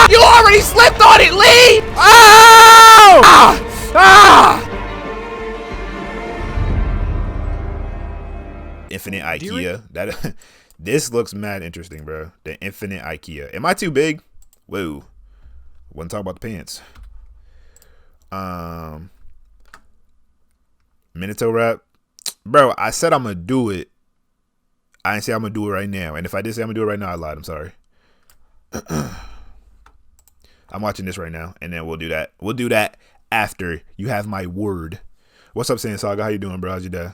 You already slipped on it, Lee! Oh! Infinite IKEA. That this looks mad interesting, bro. The infinite IKEA. Am I too big? Whoa. Wouldn't talk about the pants. Minato rap. Bro, I said I'm gonna do it. I didn't say I'm gonna do it right now. And if I did say I'm gonna do it right now, I lied. I'm sorry. I'm watching this right now, and then we'll do that. We'll do that after you have my word. What's up, Saiyan Saga? How you doing, bro? How's your day?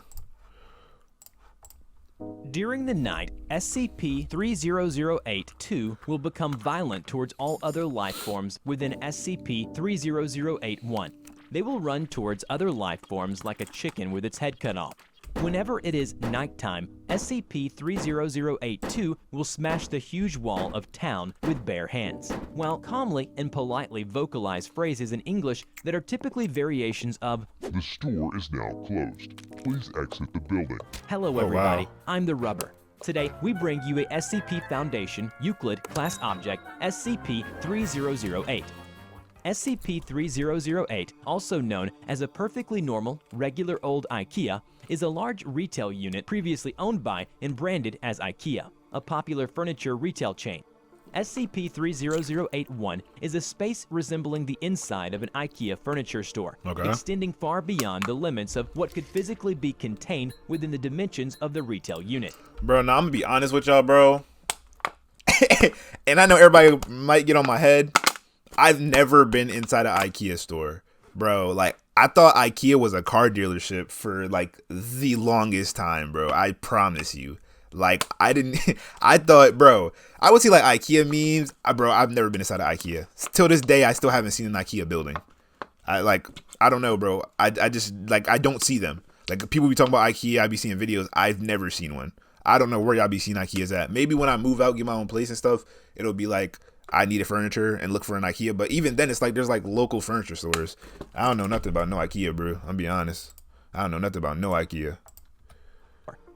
During the night, SCP-3008-2 will become violent towards all other life forms within SCP-3008-1. They will run towards other life forms like a chicken with its head cut off. Whenever it is nighttime, SCP-3008-2 will smash the huge wall of town with bare hands, while calmly and politely vocalize phrases in English that are typically variations of, "The store is now closed. Please exit the building." "Hello everybody, I'm the Rubber." Today, we bring you a SCP Foundation Euclid class object, SCP-3008. SCP-3008, also known as a perfectly normal, regular old IKEA, is a large retail unit previously owned by and branded as IKEA, a popular furniture retail chain. SCP-3008-1 is a space resembling the inside of an IKEA furniture store, extending far beyond the limits of what could physically be contained within the dimensions of the retail unit. Bro, now I'm gonna be honest with y'all, bro. And I know everybody might get on my head. I've never been inside an IKEA store, bro. Like, I thought IKEA was a car dealership for like the longest time, bro. I promise you. Like, I thought, bro, I would see like IKEA memes. Bro, I've never been inside an IKEA. Till this day, I still haven't seen an IKEA building. I don't know, bro. I just, like, I don't see them. Like, people be talking about IKEA, I be seeing videos. I've never seen one. I don't know where y'all be seeing IKEAs at. Maybe when I move out, get my own place and stuff, it'll be like, I needed furniture and look for an IKEA. But even then, it's like there's like local furniture stores. I don't know nothing about no IKEA, bro. I'm be honest. I don't know nothing about no IKEA.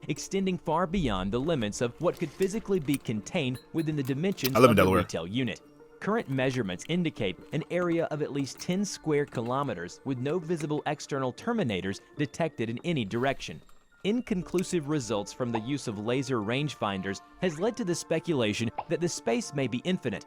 Extending far beyond the limits of what could physically be contained within the dimensions of the retail unit. Current measurements indicate an area of at least 10 square kilometers with no visible external terminators detected in any direction. Inconclusive results from the use of laser rangefinders has led to the speculation that the space may be infinite.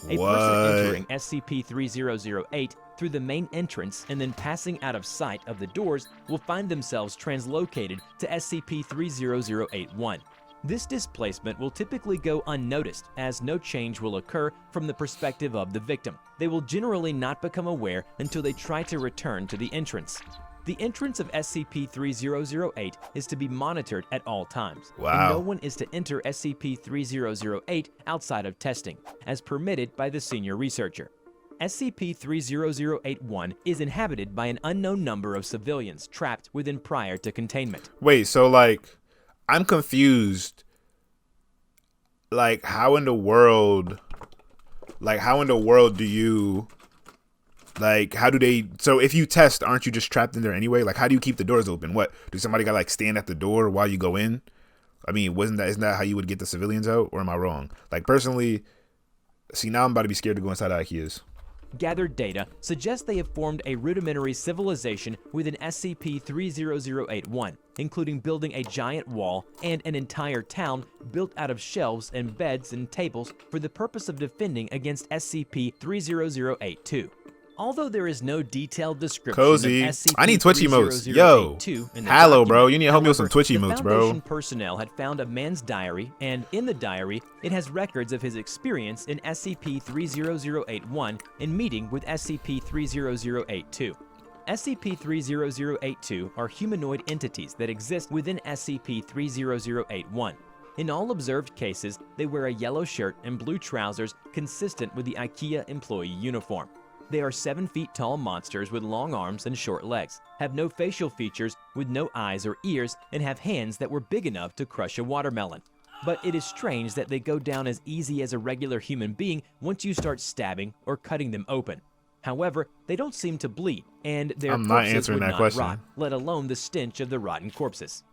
A person entering SCP-3008 through the main entrance and then passing out of sight of the doors will find themselves translocated to SCP-3008-1. This displacement will typically go unnoticed, as no change will occur from the perspective of the victim. They will generally not become aware until they try to return to the entrance. The entrance of SCP-3008 is to be monitored at all times. Wow. And no one is to enter SCP-3008 outside of testing, as permitted by the senior researcher. SCP-3008-1 is inhabited by an unknown number of civilians trapped within prior to containment. Wait, so like, I'm confused. Like, how in the world do you... Like, how do they... So if you test, aren't you just trapped in there anyway? Like, how do you keep the doors open? What? Do somebody got like stand at the door while you go in? I mean, isn't that how you would get the civilians out? Or am I wrong? Like, personally, see, now I'm about to be scared to go inside IKEAs. Gathered data suggests they have formed a rudimentary civilization within SCP-3008-1, including building a giant wall and an entire town built out of shelves and beds and tables for the purpose of defending against SCP-3008-2. Although there is no detailed description Cozy. of SCP-3008-2 I need Twitch emotes. Yo. in the Hello, document, bro. You need to help me with some however, Twitch the emotes, Foundation bro. personnel had found a man's diary, and in the diary, it has records of his experience in SCP-3008-1 and meeting with SCP-3008-2. SCP-3008-2 are humanoid entities that exist within SCP-3008-1. In all observed cases, they wear a yellow shirt and blue trousers consistent with the IKEA employee uniform. They are 7 feet tall monsters with long arms and short legs, have no facial features with no eyes or ears, and have hands that were big enough to crush a watermelon. But it is strange that they go down as easy as a regular human being once you start stabbing or cutting them open. However, they don't seem to bleed, and their corpses would not rot, let alone the stench of the rotten corpses.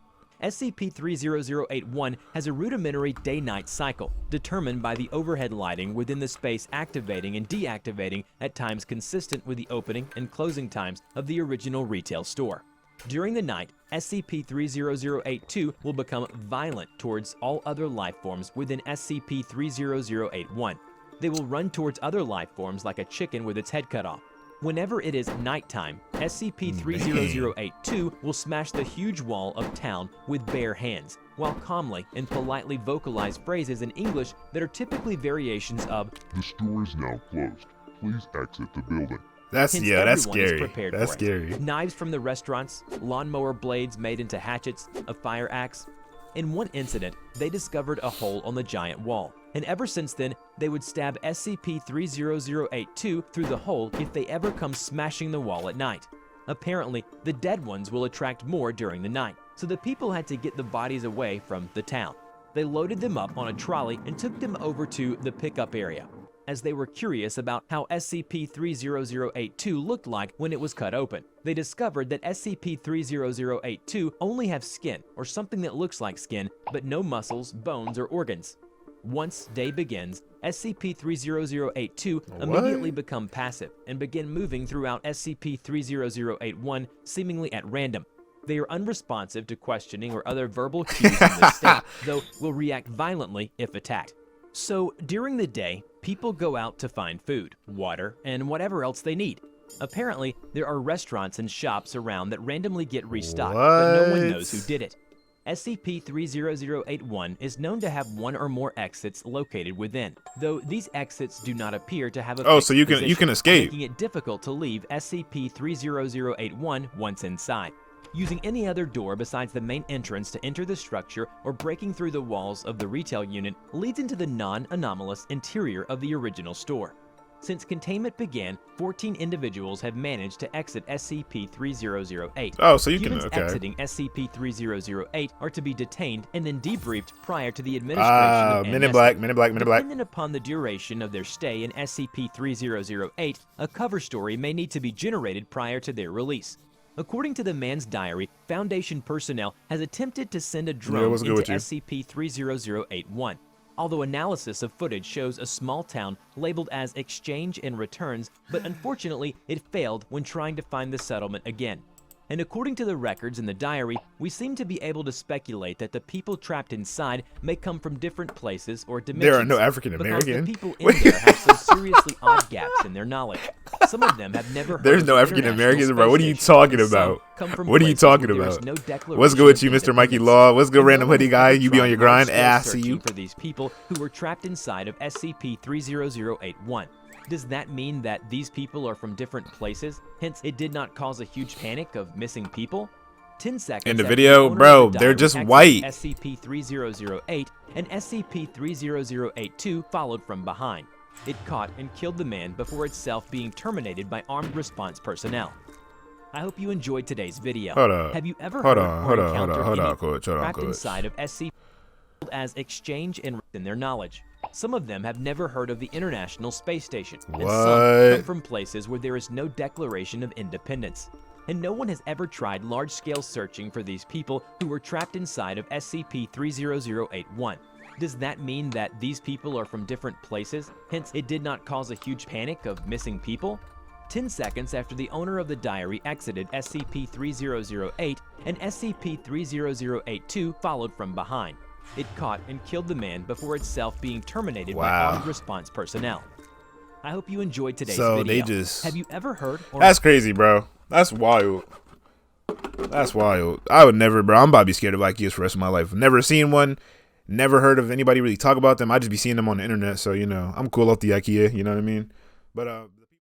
SCP-3008-1 has a rudimentary day-night cycle, determined by the overhead lighting within the space activating and deactivating at times consistent with the opening and closing times of the original retail store. During the night, SCP-3008-2 will become violent towards all other life forms within SCP-3008-1. They will run towards other life forms like a chicken with its head cut off. Whenever it is nighttime, SCP-3008-2 will smash the huge wall of town with bare hands, while calmly and politely vocalize phrases in English that are typically variations of, "The store is now closed. Please exit the building." That's Hence, that's everyone is scary. prepared That's for it. scary. Knives from the restaurants, lawnmower blades made into hatchets, a fire axe. In one incident, they discovered a hole on the giant wall, and ever since then, they would stab SCP-3008-2 through the hole if they ever come smashing the wall at night. Apparently, the dead ones will attract more during the night, so the people had to get the bodies away from the town. They loaded them up on a trolley and took them over to the pickup area, as they were curious about how SCP-3008-2 looked like when it was cut open. They discovered that SCP-3008-2 only have skin, or something that looks like skin, but no muscles, bones, or organs. Once day begins, SCP-3008-2 immediately become passive and begin moving throughout SCP-3008-1 seemingly at random. They are unresponsive to questioning or other verbal cues in this state, though will react violently if attacked. So, during the day, people go out to find food, water, and whatever else they need. Apparently, there are restaurants and shops around that randomly get restocked, but no one knows who did it. SCP-3008-1 is known to have one or more exits located within, though these exits do not appear to have a Oh, so you can escape, making it difficult to leave SCP-3008-1 once inside. Using any other door besides the main entrance to enter the structure or breaking through the walls of the retail unit leads into the non-anomalous interior of the original store. Since containment began, 14 individuals have managed to exit SCP-3008. Oh, so you can, Humans okay. exiting SCP-3008 are to be detained and then debriefed prior to the administration of Men in Black, amnesty. Men in Black, Men in Black. Depending upon the duration of their stay in SCP-3008, a cover story may need to be generated prior to their release. According to the man's diary, Foundation personnel has attempted to send a drone into SCP-3008-1. Although analysis of footage shows a small town labeled as Exchange and Returns, but unfortunately it failed when trying to find the settlement again. And according to the records in the diary, we seem to be able to speculate that the people trapped inside may come from different places or dimensions. There are no African Because American. the people in there have some seriously odd gaps in their knowledge. Some of them have never heard There's of no the African Americans, International bro. What are you Space Station, talking and some about? come from What are you places talking where there is about? no declaration What's good with you, of Mr. Mikey independence. Law? What's good, And random no one hoodie has guy? ever You be on your tried grind? large-scale I see searching you. for these people who were trapped inside of SCP-3008-1. Does that mean that these people are from different places? Hence, it did not cause a huge panic of missing people? 10 seconds In the after video, owner bro, of the they're diary just exited white. SCP-3008 and SCP-3008-2 followed from behind. It caught and killed the man before itself being terminated by armed response personnel. I hope you enjoyed today's video. Hold up. Have you ever Hold heard on, or hold on, encountered hold on, any coach. Hold on, trapped coach. inside of SCP as Exchange and in their knowledge? Some of them have never heard of the International Space Station, and some What? come from places where there is no declaration of independence. And no one has ever tried large-scale searching for these people who were trapped inside of SCP-3008-1. Does that mean that these people are from different places? Hence, it did not cause a huge panic of missing people? 10 seconds after the owner of the diary exited SCP-3008 and SCP-3008-2 followed from behind. It caught and killed the man before itself being terminated by Wow. armed response personnel. I hope you enjoyed today's So video. they just... Have you ever heard or That's crazy, bro. That's wild. That's wild. I would never, bro. I'm about to be scared of IKEAs for the rest of my life. Never seen one. Never heard of anybody really talk about them. I just be seeing them on the internet. So, you know, I'm cool off the IKEA. You know what I mean? But,